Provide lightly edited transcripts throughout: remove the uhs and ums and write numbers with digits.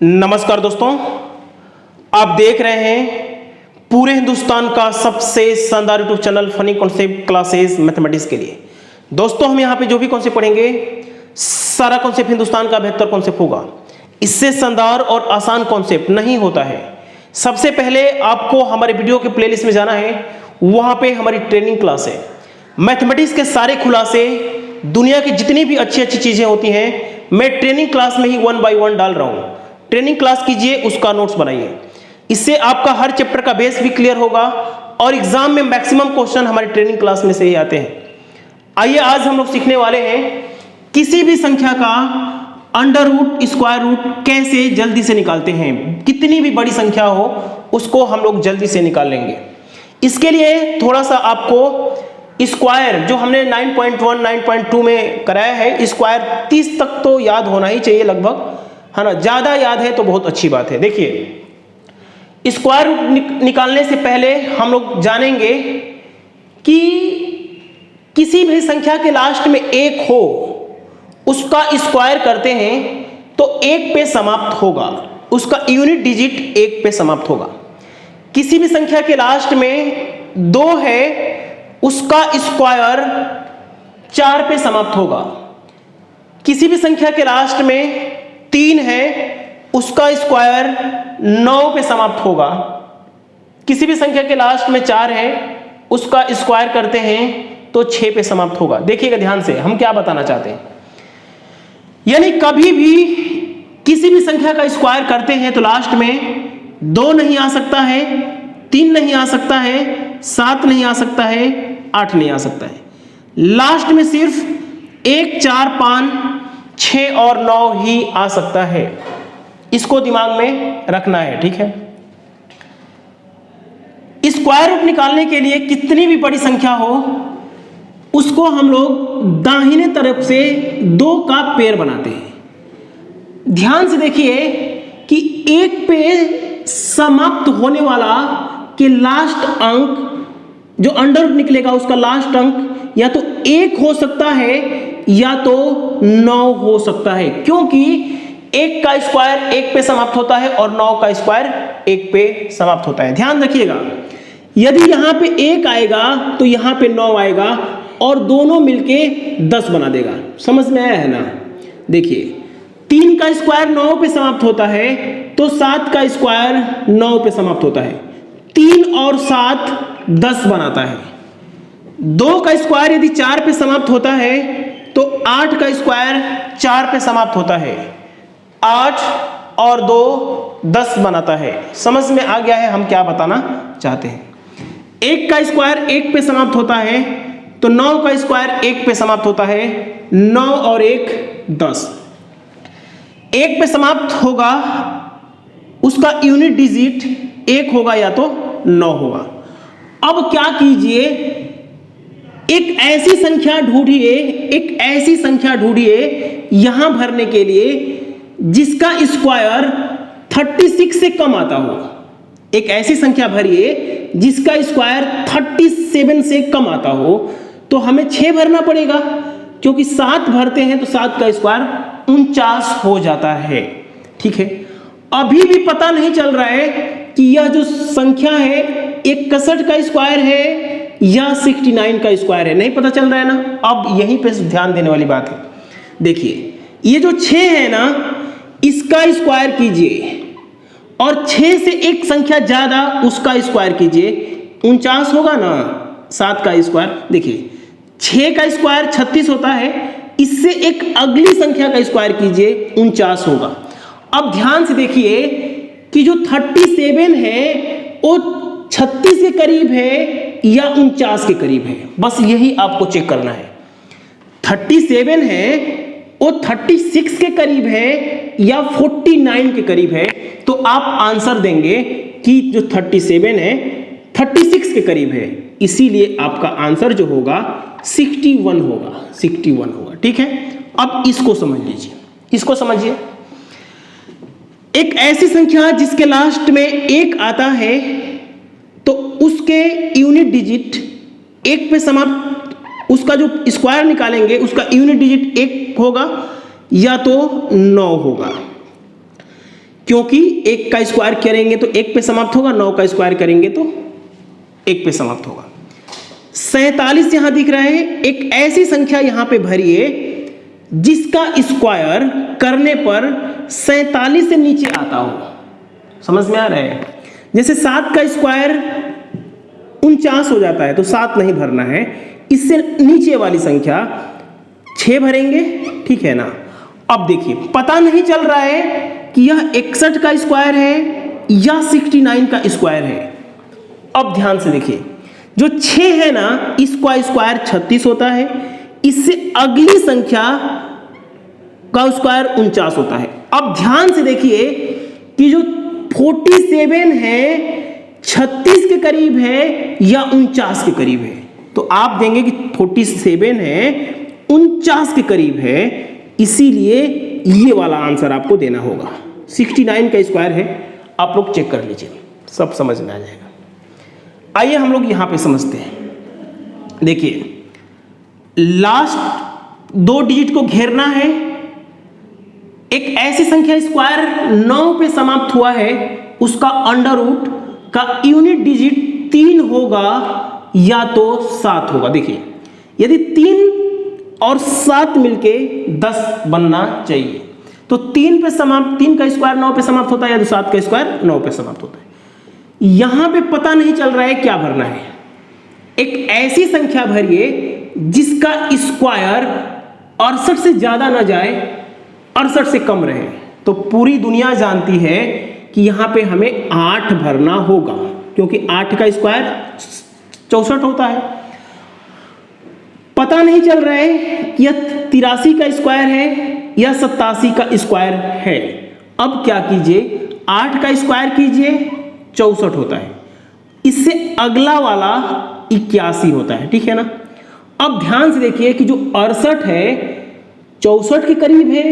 नमस्कार दोस्तों, आप देख रहे हैं पूरे हिंदुस्तान का सबसे शानदार YouTube channel funny concept classes mathematics के लिए। दोस्तों, हम यहाँ पे जो भी कॉन्सेप्ट पढ़ेंगे सारा कॉन्सेप्ट हिंदुस्तान का बेहतर कॉन्सेप्ट होगा। इससे शानदार और आसान कॉन्सेप्ट नहीं होता है। सबसे पहले आपको हमारे वीडियो के प्लेलिस्ट में जाना है, वहाँ पे हमारी ट्रेनिंग क्लास है। मैथमेटिक्स के सारे खुलासे, दुनिया की जितनी भी अच्छी अच्छी चीज़ें होती हैं, मैं ट्रेनिंग क्लास में ही 1 बाय 1 डाल रहा हूँ। ट्रेनिंग क्लास कीजिए, उसका नोट्स बनाइए। इससे आपका हर चैप्टर का बेस भी क्लियर होगा और एग्जाम में मैक्सिमम क्वेश्चन हमारी ट्रेनिंग क्लास में से ही आते हैं। आइए आज हम लोग सीखने वाले हैं किसी भी संख्या का अंडर रूट, स्क्वायर रूट कैसे जल्दी से निकालते हैं। कितनी भी बड़ी संख्या हो उसको हम लोग जल्दी से निकाल लेंगे। इसके लिए थोड़ा सा आपको स्क्वायर जो हमने 9.1 9.2 में कराया है, स्क्वायर 30 तक तो याद होना ही चाहिए लगभग, है ना। ज्यादा याद है तो बहुत अच्छी बात है। देखिए, स्क्वायर रूट निकालने से पहले हम लोग जानेंगे कि किसी भी संख्या के लास्ट में एक हो, उसका स्क्वायर करते हैं तो एक पे समाप्त होगा, उसका यूनिट डिजिट एक पे समाप्त होगा। किसी भी संख्या के लास्ट में 2 है, उसका स्क्वायर 4 पे समाप्त होगा। किसी भी संख्या के लास्ट में 3 है, उसका स्क्वायर 9 पे समाप्त होगा। किसी भी संख्या के लास्ट में 4 है, उसका स्क्वायर करते हैं तो 6 पे समाप्त होगा। देखिएगा ध्यान से, हम क्या बताना चाहते हैं। यानी कभी भी किसी भी संख्या का स्क्वायर करते हैं तो लास्ट में 2 नहीं आ सकता है, 3 नहीं आ सकता है, 7 नहीं आ सकता है, 8 नहीं आ सकता है। लास्ट में सिर्फ 1, 4, 5, 6 और 9 ही आ सकता है। इसको दिमाग में रखना है, ठीक है। स्क्वायर रूट निकालने के लिए कितनी भी बड़ी संख्या हो, उसको हम लोग दाहिने तरफ से 2 का पेयर बनाते हैं। ध्यान से देखिए कि एक पे समाप्त होने वाला के लास्ट अंक जो अंडर रूट निकलेगा, उसका लास्ट अंक या तो 1 हो सकता है या तो 9 हो सकता है, क्योंकि 1 का स्क्वायर 1 पे समाप्त होता है और 9 का स्क्वायर 1 पे समाप्त होता है। ध्यान रखिएगा, यदि यहां पे 1 आएगा तो यहां पे 9 आएगा और दोनों मिलके 10 बना देगा। समझ में आया है ना। देखिए, 3 का स्क्वायर 9 पे समाप्त होता है तो 7 का स्क्वायर 9 पे समाप्त होता है। 3 और 7 10 बनाता है। 2 का स्क्वायर यदि 4 पे समाप्त होता है तो 8 का स्क्वायर 4 पे समाप्त होता है। 8 और 2 10 बनाता है। समझ में आ गया है हम क्या बताना चाहते हैं। 1 का स्क्वायर 1 पे समाप्त होता है तो 9 का स्क्वायर 1 पे समाप्त होता है। 9 और 1 10। 1 पे समाप्त होगा, उसका यूनिट डिजिट 1 होगा या तो 9 होगा। अब क्या कीजिए, एक ऐसी संख्या ढूंढिए, एक ऐसी संख्या ढूंढिए यहां भरने के लिए जिसका स्क्वायर 36 से कम आता हो। एक ऐसी संख्या भरिए जिसका स्क्वायर 37 से कम आता हो। तो हमें 6 भरना पड़ेगा, क्योंकि 7 भरते हैं तो 7 का स्क्वायर 49 हो जाता है, ठीक है। अभी भी पता नहीं चल रहा है कि यह जो संख्या है 61 का स्क्वायर है या 69 का स्क्वायर है, नहीं पता चल रहा है ना। अब यहीं पे ध्यान देने वाली बात है। देखिए, ये जो 6 है ना, इसका स्क्वायर कीजिए और 6 से एक संख्या ज्यादा उसका स्क्वायर कीजिए, 49 होगा ना। 7 का स्क्वायर, देखिए 6 का स्क्वायर 36 होता है, इससे एक अगली संख्या का स्क्वायर कीजिए, 49 होगा। अब ध्यान से देखिए कि जो 37 है वो 36 के करीब है या 49 के करीब है, बस यही आपको चेक करना है। 37 है वो 36 के करीब है या 49 के करीब है, तो आप आंसर देंगे कि जो 37 है 36 के करीब है, इसीलिए आपका आंसर जो होगा 61 होगा, 61 होगा, ठीक है। अब इसको समझ लीजिए, इसको समझिए। एक ऐसी संख्या जिसके लास्ट में 1 आता है तो उसके यूनिट डिजिट 1 पे समाप्त, उसका जो स्क्वायर निकालेंगे उसका यूनिट डिजिट 1 होगा या तो 9 होगा। क्योंकि 1 का स्क्वायर करेंगे तो 1 पे समाप्त होगा, 9 का स्क्वायर करेंगे तो 1 पे समाप्त होगा। 47 यहां दिख रहा है। एक ऐसी संख्या यहां पे भरिए जिसका स्क्वायर करने पर 47 से नीचे आता हो। समझ में आ रहा है? जैसे 7 का स्क्वायर 49 हो जाता है तो 7 नहीं भरना है, इससे नीचे वाली संख्या 6 भरेंगे, ठीक है ना। अब देखिए पता नहीं चल रहा है कि यह 61 का स्क्वायर है या 69 का स्क्वायर है। अब ध्यान से देखिए, जो 6 है ना, इसका स्क्वायर 36 होता है, इससे अगली संख्या का स्क्वायर 49 होता है। अब ध्यान से देखिए कि जो 47 है 36 के करीब है या 49 के करीब है। तो आप देंगे कि 47 है 49 के करीब है, इसीलिए ये वाला आंसर आपको देना होगा। 69 का स्क्वायर है, आप लोग चेक कर लीजिए, सब समझ में आ जाएगा। आइए हम लोग यहां पे समझते हैं। देखिए लास्ट 2 डिजिट को घेरना है। एक ऐसी संख्या स्क्वायर 9 पे समाप्त हुआ है, उसका अंडर रूट का यूनिट डिजिट 3 होगा या तो 7 होगा। देखिए यदि 3 और 7 मिलके 10 बनना चाहिए, तो 3 पे समाप्त, 3 का स्क्वायर 9 पे समाप्त होता है या तो 7 का स्क्वायर 9 पे समाप्त होता है। यहां पे पता नहीं चल रहा है क्या भरना है। एक ऐसी संख्या भरिए जिसका स्क्वायर 68 से ज्यादा ना जाए, 68 से कम रहे। तो पूरी दुनिया जानती है कि यहां पे हमें 8 भरना होगा, क्योंकि 8 का स्क्वायर 64 होता है। पता नहीं चल रहा है कि यह 83 का स्क्वायर है या 87 का स्क्वायर है। अब क्या कीजिए, 8 का स्क्वायर कीजिए, 64 होता है, इससे अगला वाला 81 होता है, ठीक है ना। अब ध्यान से देखिए कि जो 68 है 64 के करीब है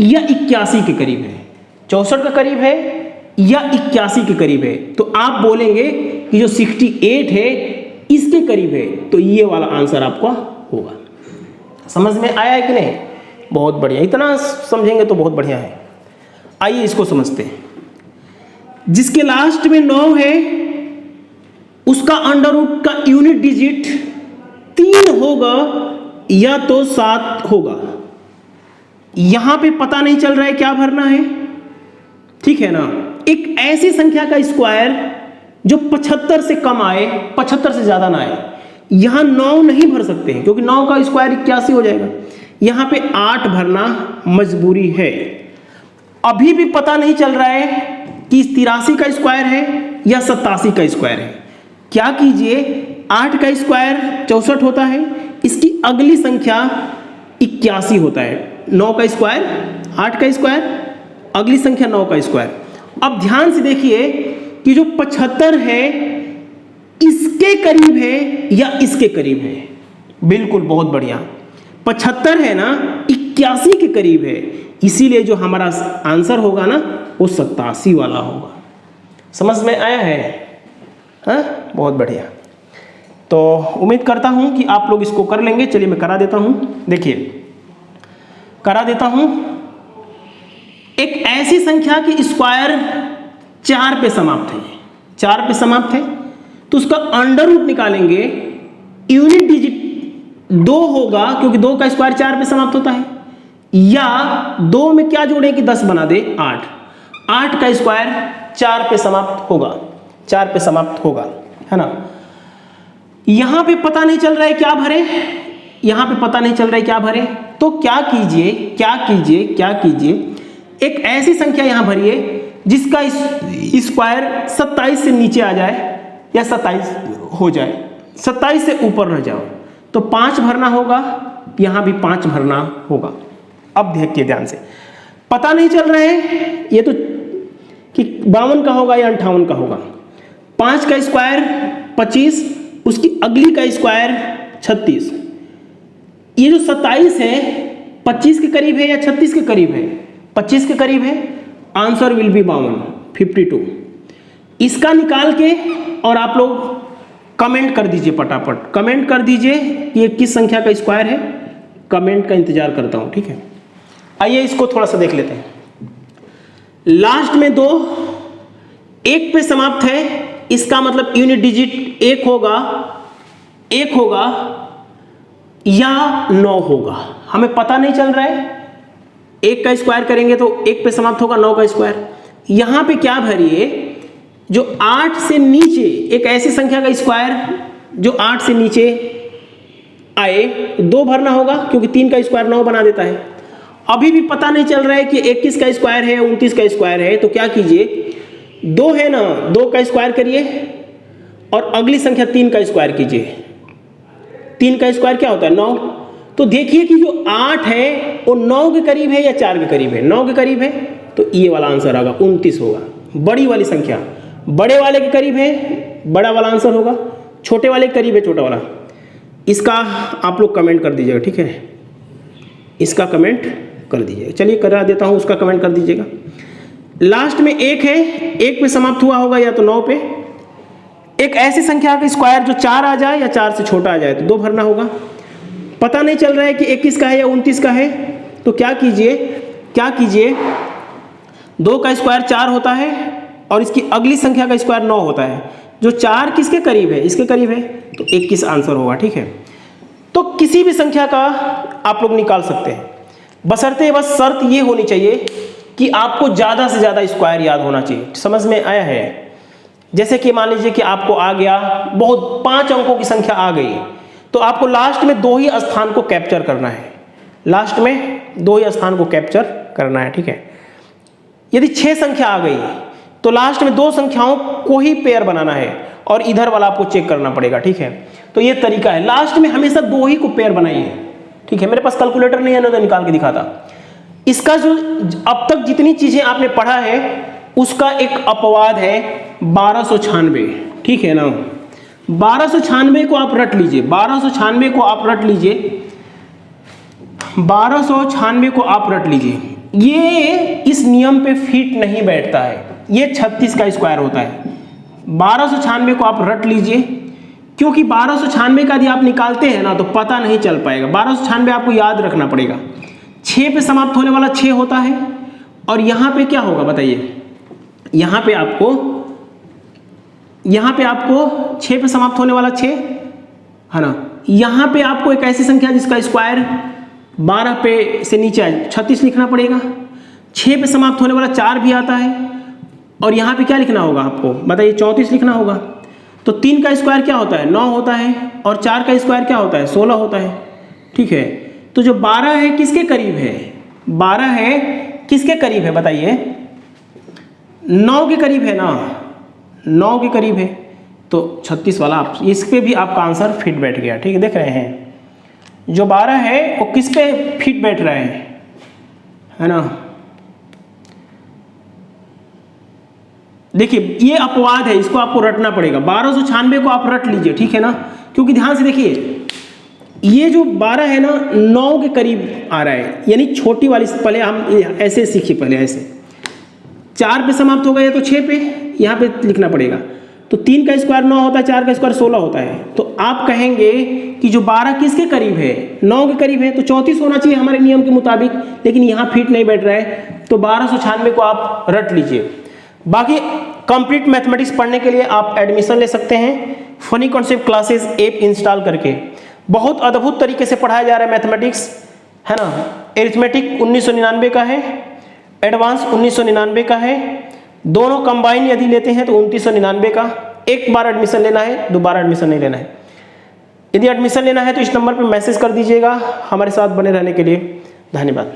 या 81 के करीब है, 64 के करीब है या 81 के करीब है। तो आप बोलेंगे कि जो 68 है इसके करीब है, तो ये वाला आंसर आपका होगा। समझ में आया है कि नहीं? बहुत बढ़िया, इतना समझेंगे तो बहुत बढ़िया है। आइए इसको समझते हैं। जिसके लास्ट में 9 है उसका अंडर रूट का यूनिट डिजिट 3 होगा या तो 7 होगा। यहां पे पता नहीं चल रहा है क्या भरना है, ठीक है ना। एक ऐसी संख्या का स्क्वायर जो 75 से कम आए, 75 से ज्यादा ना आए। यहां 9 नहीं भर सकते हैं क्योंकि 9 का स्क्वायर 81 हो जाएगा। यहां पे 8 भरना मजबूरी है। अभी भी पता नहीं चल रहा है कि 83 का स्क्वायर है या 87 का स्क्वायर है। क्या कीजिए, 8 का स्क्वायर 64 होता है, इसकी अगली संख्या 81 होता है। 9 का स्क्वायर 8 का स्क्वायर, अगली संख्या 9 का स्क्वायर। अब ध्यान से देखिए कि जो 75 है इसके करीब है या इसके करीब है। बिल्कुल, बहुत बढ़िया। 75 है ना, 81 के करीब है, इसीलिए जो हमारा आंसर होगा ना वो 87 वाला होगा। समझ में आया है? हाँ, बहुत बढ़िया। तो उम्मीद करता हूं कि आप लोग इसको कर लेंगे। चलिए मैं करा देता हूं। देखिए करा देता हूं। एक ऐसी संख्या की स्क्वायर 4 पे समाप्त है, 4 पे समाप्त है, तो उसका अंडर रूट निकालेंगे। यूनिट डिजिट 2 होगा क्योंकि 2 का स्क्वायर 4 पे समाप्त होता है, या 2 में क्या जोड़े कि 10 बना दे 8। 8 का स्क्वायर 4 पे समाप्त होगा, 4 पे समाप्त होगा, है ना। यहां पे पता नहीं चल रहा है क्या भरे, यहां पे पता नहीं चल रहा है क्या भरे। तो क्या कीजिए, क्या कीजिए, क्या कीजिए, एक ऐसी संख्या यहां भरिए जिसका स्क्वायर 27 से नीचे आ जाए या 27 हो जाए, 27 से ऊपर न जाओ। तो 5 भरना होगा, यहां भी 5 भरना होगा। अब देखिए ध्यान से, पता नहीं चल रहा है ये तो कि 52 का होगा या 58 का होगा। 5 का स्क्वायर 25, उसकी अगली का स्क्वायर 36। ये जो 27 है 25 के करीब है या 36 के करीब है? 25 के करीब है। Answer will be 52। इसका निकाल के और आप लोग कमेंट कर दीजिए, फटाफट कमेंट कर दीजिए कि ये किस संख्या का स्क्वायर है। कमेंट का इंतजार करता हूं, ठीक है। आइए इसको थोड़ा सा देख लेते हैं। लास्ट में 2 1 पे समाप्त है, इसका मतलब यूनिट डिजिट 1 होगा या 9 होगा, हमें पता नहीं चल रहा है। 1 का स्क्वायर करेंगे तो 1 पे समाप्त होगा, 9 का स्क्वायर। यहां पे क्या भरिए, जो 8 से नीचे एक ऐसी संख्या का स्क्वायर जो 8 से नीचे आए 2 भरना होगा, क्योंकि 3 का स्क्वायर 9 बना देता है। अभी भी पता नहीं चल रहा है कि 21 का स्क्वायर है 29 का स्क्वायर है, तो क्या कीजिए, 2 है ना, 2 का स्क्वायर करिए और अगली संख्या 3 का स्क्वायर कीजिए। 3 का स्क्वायर क्या होता है, 9। तो देखिए कि जो 8 है वो 9 के करीब है या 4 के करीब है, 9 के करीब है, तो ये वाला आंसर होगा 29 होगा। बड़ी वाली संख्या बड़े वाले के करीब है, बड़ा वाला आंसर होगा, छोटे वाले के करीब है, छोटा वाला। इसका आप लोग कमेंट कर दीजिएगा, ठीक है, इसका कमेंट कर दीजिएगा। चलिए करा देता हूं, उसका कमेंट कर दीजिएगा। लास्ट में 1 है, 1 पे समाप्त हुआ होगा या तो 9 पे। एक ऐसी संख्या का स्क्वायर जो 4 आ जाए या 4 से छोटा आ जाए तो 2 भरना होगा। पता नहीं चल रहा है कि 21 का है या 29 का है, तो क्या कीजिए 2 का स्क्वायर 4 होता है और इसकी अगली संख्या का स्क्वायर 9 होता है। जो 4 किसके करीब है, इसके करीब है, तो 21 आंसर होगा, ठीक है। तो किसी भी संख्या का आप लोग निकाल सकते हैं, बशर्ते बस शर्त ये होनी चाहिए कि आपको ज़्यादा से ज़्यादा स्क्वायर याद होना चाहिए। समझ में आया है? जैसे कि मान लीजिए कि आपको आ गया बहुत 5 अंकों की संख्या आ गई, तो आपको लास्ट में 2 ही स्थान को कैप्चर करना है, लास्ट में 2 ही स्थान को कैप्चर करना है, ठीक है। यदि 6 संख्या आ गई तो लास्ट में 2 संख्याओं को ही पेयर बनाना है और इधर वाला आपको चेक करना पड़ेगा, ठीक है। तो ये तरीका है, लास्ट में हमेशा 2 ही को पेयर बनाइए, ठीक है। मेरे पास कैलकुलेटर नहीं है ना, तो निकाल के दिखाता। इसका जो अब तक जितनी चीजें आपने पढ़ा है उसका एक अपवाद है 1296, ठीक है ना। 1296 को आप रट लीजिए, 1296 को आप रट लीजिए, 1296 को आप रट लीजिए। ये इस नियम पे फिट नहीं बैठता है, ये 36 का स्क्वायर होता है। 1296 को आप रट लीजिए, क्योंकि 1296 का यदि आप निकालते हैं ना तो पता नहीं चल पाएगा। 1296 आपको याद रखना पड़ेगा। 6 पे समाप्त होने वाला 6 होता है, और यहां पे क्या होगा बताइए, यहां पे आपको 6 पे समाप्त होने वाला 6 है ना, यहां पे आपको एक ऐसी संख्या जिसका स्क्वायर 12 पे से नीचे आए 36 लिखना पड़ेगा। 6 पे समाप्त होने वाला 4 भी आता है, और यहाँ पे क्या लिखना होगा आपको बताइए, 34 लिखना होगा। तो 3 का स्क्वायर क्या होता है, 9 होता है, और 4 का स्क्वायर क्या होता है, 16 होता है, ठीक है। तो जो 12 है किसके करीब है, 12 है किसके करीब है बताइए, 9 के करीब है ना, 9 के करीब है। तो 36 वाला आप इस पे भी आपका आंसर फिट बैठ गया, ठीक है। देख रहे हैं जो 12 है वो किस पे फिट बैठ रहा है ना। देखिए ये अपवाद है, इसको आपको रटना पड़ेगा। 1296 को आप रट लीजिए, ठीक है ना, क्योंकि ध्यान से देखिए ये जो 12 है ना 9 के करीब आ रहा है, यानी छोटी वाली। पहले हम ऐसे सीखिए, पहले ऐसे 4 पे समाप्त हो गया तो 6 पे यहाँ पे लिखना पड़ेगा। तो 3 का स्क्वायर 9 होता है, 4 का स्क्वायर 16 होता है। तो आप कहेंगे कि जो 12 किसके करीब है, 9 के करीब है, तो 34 होना चाहिए हमारे नियम के मुताबिक, लेकिन यहाँ फिट नहीं बैठ रहा है। तो 1296 को आप रट लीजिए। बाकी कंप्लीट मैथमेटिक्स पढ़ने के लिए आप एडमिशन ले सकते हैं funny concept classes app install करके। बहुत अद्भुत तरीके से पढ़ाया जा रहा है मैथमेटिक्स, है ना। एरिथमेटिक 1999 का है, एडवांस 1999 का है, दोनों कंबाइन यदि लेते हैं तो 2999 का। एक बार एडमिशन लेना है, दोबारा एडमिशन नहीं लेना है। यदि एडमिशन लेना है तो इस नंबर पर मैसेज कर दीजिएगा। हमारे साथ बने रहने के लिए धन्यवाद।